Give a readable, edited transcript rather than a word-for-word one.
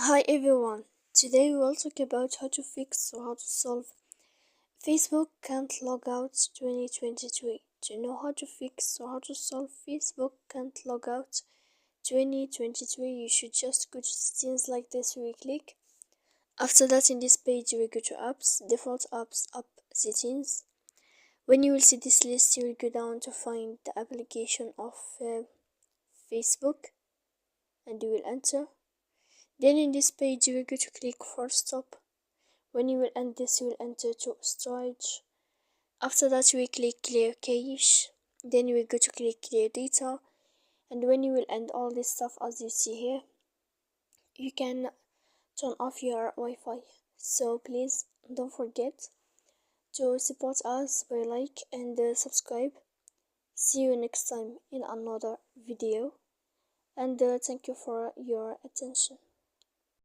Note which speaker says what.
Speaker 1: Hi everyone, today we will talk about how to fix or how to solve Facebook can't log out 2023. To know how to fix or how to solve Facebook can't log out 2023, you should just go to settings like this where you click. After that, in this page you will go to apps, default apps, app settings. When you will see this list, you will go down to find the application of Facebook and you will enter. Then in this page you will go to click for stop. When you will end this, you will enter to storage. After that, you will click clear cache. Then you will go to click clear data. And when you will end all this stuff as you see here, you can turn off your Wi-Fi. So please don't forget to support us by like and subscribe. See you next time in another video. And thank you for your attention.